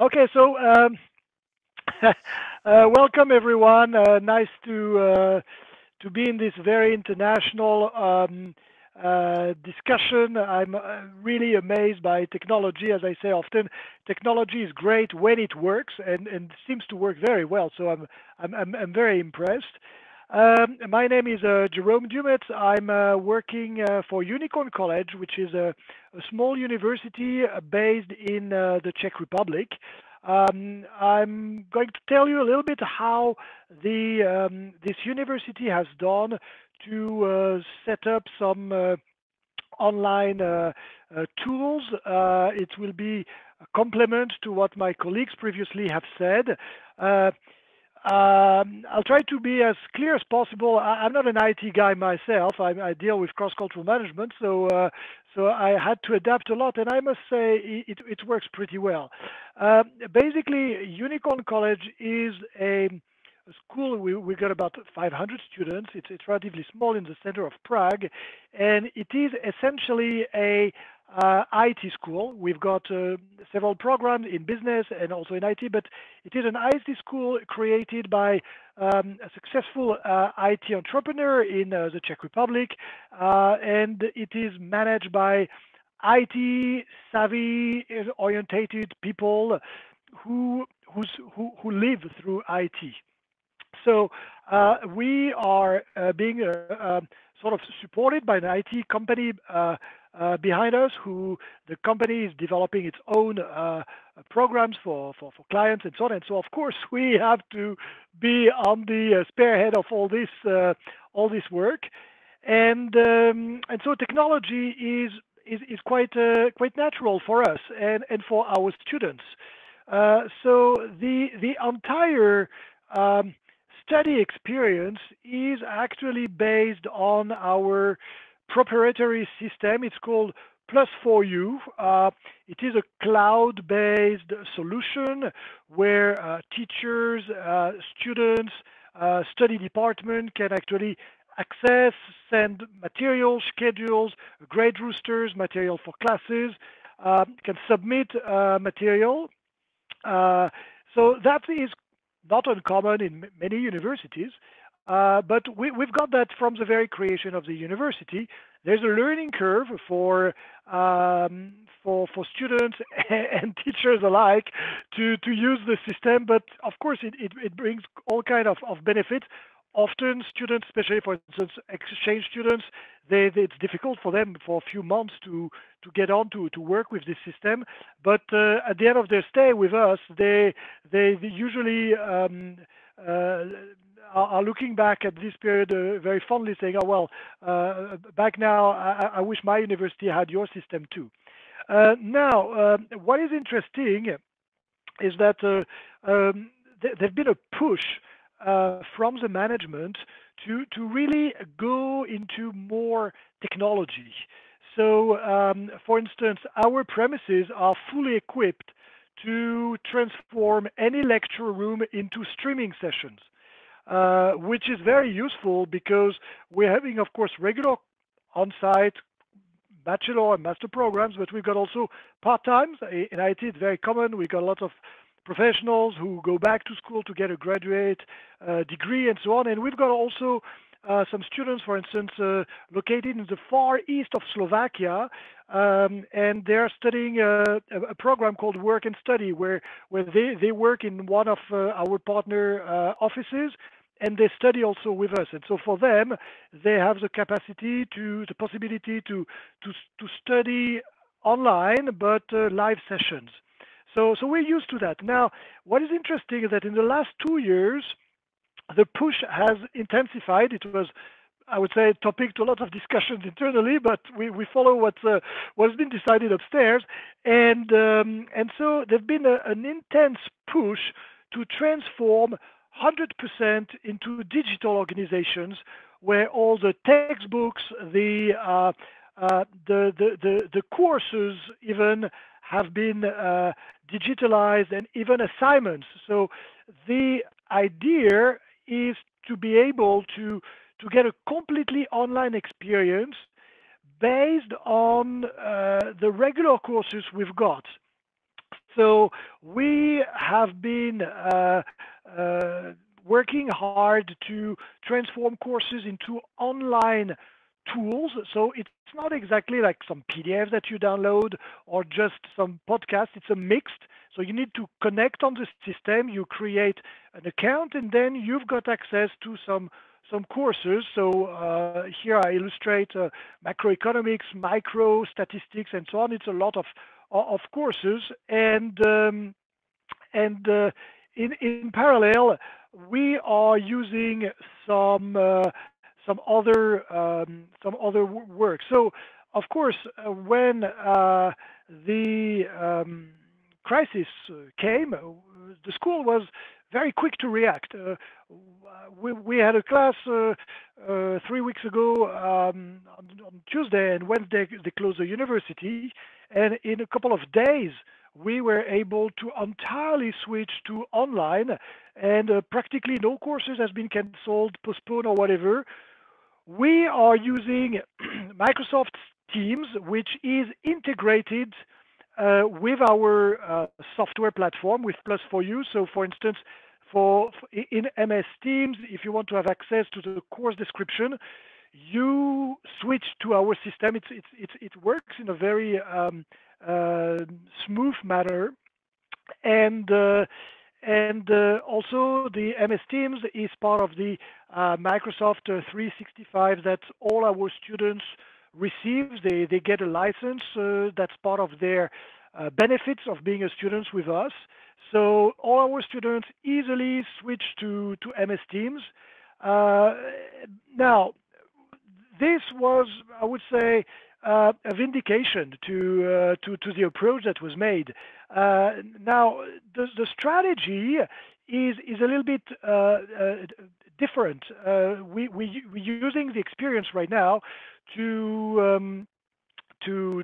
Okay, so welcome everyone. Nice to be in this very international discussion. I'm really amazed by technology. As I say often, technology is great when it works and seems to work very well. So I'm very impressed. My name is Jerome Dumetz. I'm working for Unicorn College, which is a small university based in the Czech Republic. I'm going to tell you a little bit how this university has done to set up some online tools. It will be a complement to what my colleagues previously have said. Uh, I'll try to be as clear as possible. I'm not an IT guy myself. I deal with cross-cultural management, so I had to adapt a lot, and I must say it works pretty well. Basically, Unicorn College is a school. We got about 500 students. It's relatively small in the center of Prague, and it is essentially a IT school. We've got several programs in business and also in IT, but it is an IT school created by a successful IT entrepreneur in the Czech Republic, and it is managed by IT savvy orientated people who live through IT. So we are being sort of supported by an IT company behind us, who the company is developing its own programs for clients and so on. And so, of course, we have to be on the spearhead of all this work. And so technology is quite natural for us and for our students. So the entire study experience is actually based on our proprietary system. It's called Plus4U. It is a cloud-based solution where teachers, students, study department can actually access, send materials, schedules, grade roosters, material for classes, can submit material. So that is not uncommon in many universities, but we've got that from the very creation of the university. There's a learning curve for students and teachers alike to use the system, but of course it brings all kind of benefits. Often students, especially for instance exchange students, it's difficult for them for a few months to get on to work with this system. But at the end of their stay with us, they usually are looking back at this period very fondly, saying, "Oh well, back now, I wish my university had your system too." Now, what is interesting is that there's been a push from the management to really go into more technology. So, for instance, our premises are fully equipped to transform any lecture room into streaming sessions, which is very useful because we're having, of course, regular on-site bachelor and master programs, but we've got also part-times. In IT, it's very common. We've got a lot of professionals who go back to school to get a graduate degree and so on. And we've got also some students, for instance, located in the far east of Slovakia, and they're studying a program called Work and Study, where they work in one of our partner offices, and they study also with us. And so for them, they have the possibility to study online, but live sessions. So we're used to that. Now, what is interesting is that in the last 2 years, the push has intensified. It was, I would say, a topic to a lot of discussions internally, but we follow what's been decided upstairs. And so there's been an intense push to transform 100% into digital organizations, where all the textbooks, the courses even have been digitalized, and even assignments. So the idea is to be able to get a completely online experience based on the regular courses we've got. So we have been working hard to transform courses into online tools. So it's not exactly like some PDFs that you download or just some podcasts. It's a mixed. So you need to connect on the system. You create an account, and then you've got access to some courses. So here I illustrate macroeconomics, micro statistics, and so on. It's a lot of courses, and in parallel, we are using some other work. So, of course, when the crisis came, the school was very quick to react. We had a class 3 weeks ago on Tuesday and Wednesday. They closed the university, and in a couple of days, we were able to entirely switch to online, and practically no courses has been cancelled, postponed, or whatever. We are using Microsoft Teams, which is integrated with our software platform with Plus for You. So, for instance, in MS Teams, if you want to have access to the course description, you switch to our system. It works in a very uh, smooth manner, and also the MS Teams is part of the Microsoft 365 that all our students receive. They get a license. That's part of their benefits of being a student with us. So all our students easily switch to MS Teams. Uh, Now, this was, I would say, a vindication to the approach that was made. Now, the strategy is a little bit different. We're using the experience right now to to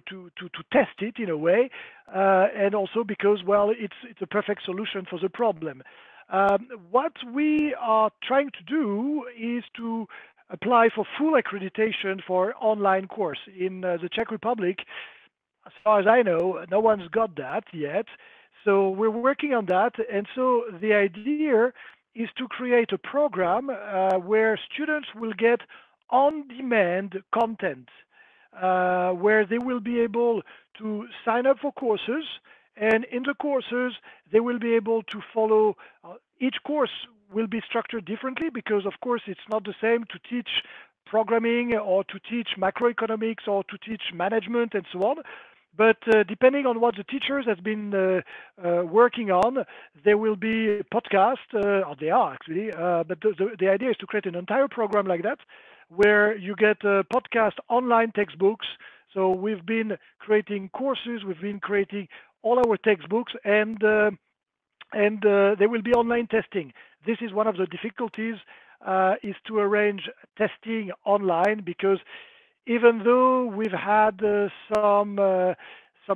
test it in a way, and also because, well, it's a perfect solution for the problem. What we are trying to do is to apply for full accreditation for online course in the Czech Republic. As far as I know, no one's got that yet. So we're working on that, and so the idea is to create a program where students will get on-demand content, where they will be able to sign up for courses, and in the courses they will be able to follow. Each course will be structured differently because, of course, it's not the same to teach programming or to teach macroeconomics or to teach management and so on. But depending on what the teachers have been working on, there will be podcasts, or they are actually, but the idea is to create an entire program like that, where you get podcast online textbooks. So we've been creating courses, we've been creating all our textbooks, and there will be online testing. This is one of the difficulties, is to arrange testing online, because even though we've had some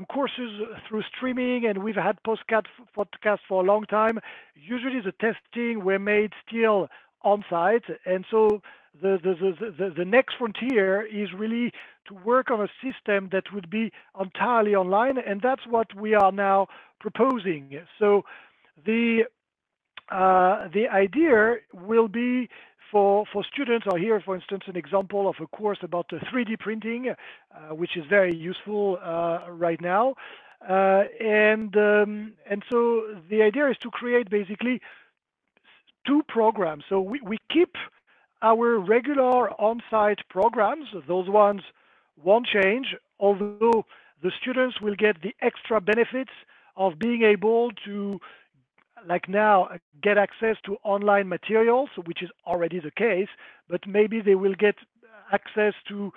courses through streaming and we've had podcasts for a long time, usually the testing were made still on site, and so the next frontier is really to work on a system that would be entirely online, and that's what we are now proposing. So the the idea will be for students, or here, for instance, an example of a course about 3D printing, which is very useful right now. And so the idea is to create basically two programs. So we keep our regular on-site programs. Those ones won't change, although the students will get the extra benefits of being able to, like now, get access to online materials, which is already the case, but maybe they will get access to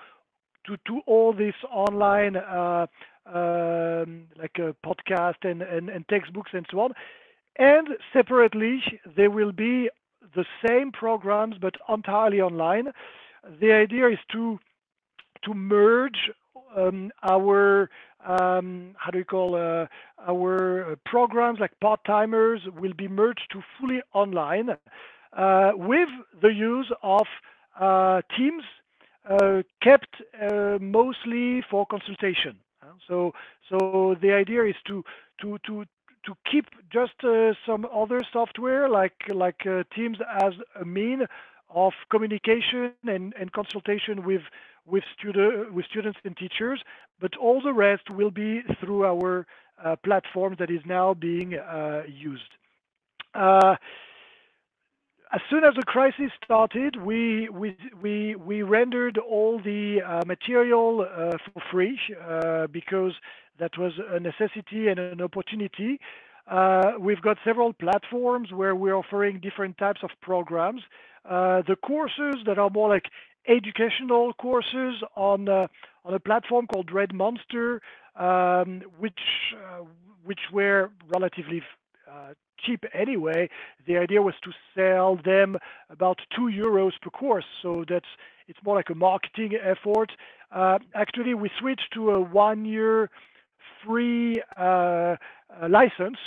all this online like a podcast and textbooks and so on. And separately, there will be the same programs but entirely online. The idea is to merge our how do you call our programs, like part-timers will be merged to fully online with the use of Teams, kept mostly for consultation. So the idea is to keep just some other software like Teams as a mean of communication and consultation with students and teachers, but all the rest will be through our platform that is now being used. As soon as the crisis started, we rendered all the material for free because that was a necessity and an opportunity. We've got several platforms where we're offering different types of programs. The courses that are more like educational courses on a platform called Red Monster, which were relatively cheap anyway. The idea was to sell them about €2 per course, so it's more like a marketing effort. Actually, we switched to a 1-year free license.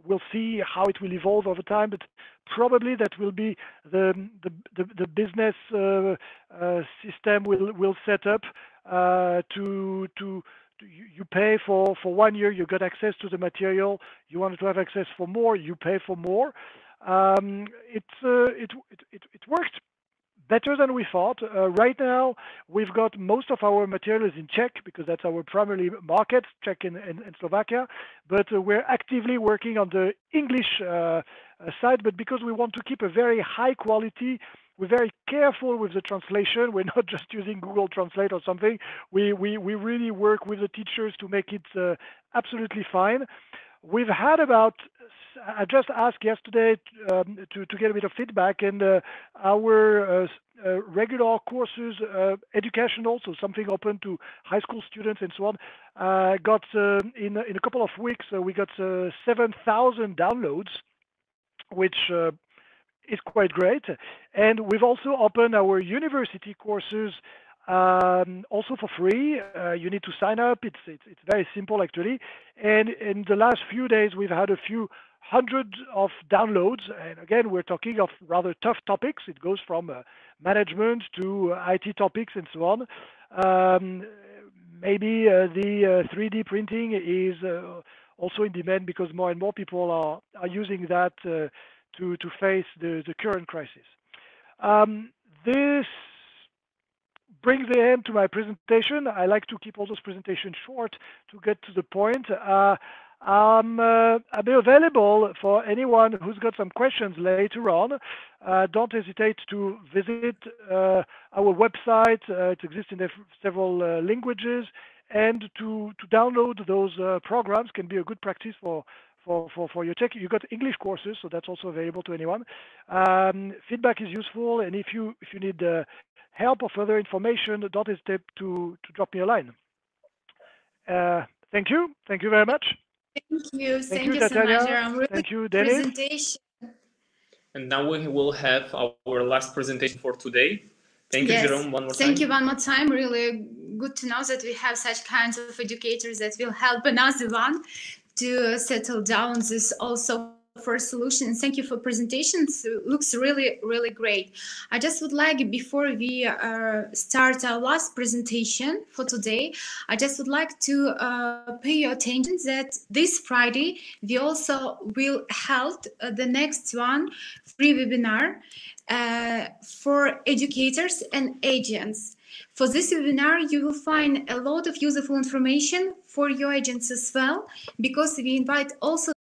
We'll see how it will evolve over time, but probably that will be the business system will set up to you pay for 1 year, you got access to the material. You wanted to have access for more, you pay for more. It worked better than we thought. Right now, we've got most of our materials in Czech because that's our primary market, Czech and Slovakia. But we're actively working on the English side. But because we want to keep a very high quality, we're very careful with the translation. We're not just using Google Translate or something. We really work with the teachers to make it absolutely fine. We've had I just asked yesterday to get a bit of feedback, and our regular courses, educational, so something open to high school students and so on, got in a couple of weeks, we got 7,000 downloads, which is quite great. And we've also opened our university courses also for free. You need to sign up. It's very simple actually. And in the last few days, we've had a few hundred of downloads. And again, we're talking of rather tough topics. It goes from management to IT topics and so on. Maybe the 3D printing is also in demand because more and more people are using that to face the current crisis. This brings the end to my presentation. I like to keep all those presentations short to get to the point. I'll be available for anyone who's got some questions later on. Don't hesitate to visit our website. It exists in several languages, and to download those programs can be a good practice for your Czech. You got English courses, so that's also available to anyone. Feedback is useful, and if you need help or further information, don't hesitate to drop me a line. Thank you very much. Thank you so much, Jerome. Really thank you, Dennis. Presentation. And now we will have our last presentation for today. Thank you, Jerome, one more time. Thank you one more time. Really good to know that we have such kinds of educators that will help another one to settle down this also for solutions. Thank you for presentations. It looks really, really great. I just would like, before we start our last presentation for today, I just would like to pay your attention that this Friday we also will hold the next one free webinar for educators and agents. For this webinar, you will find a lot of useful information for your agents as well, because we invite also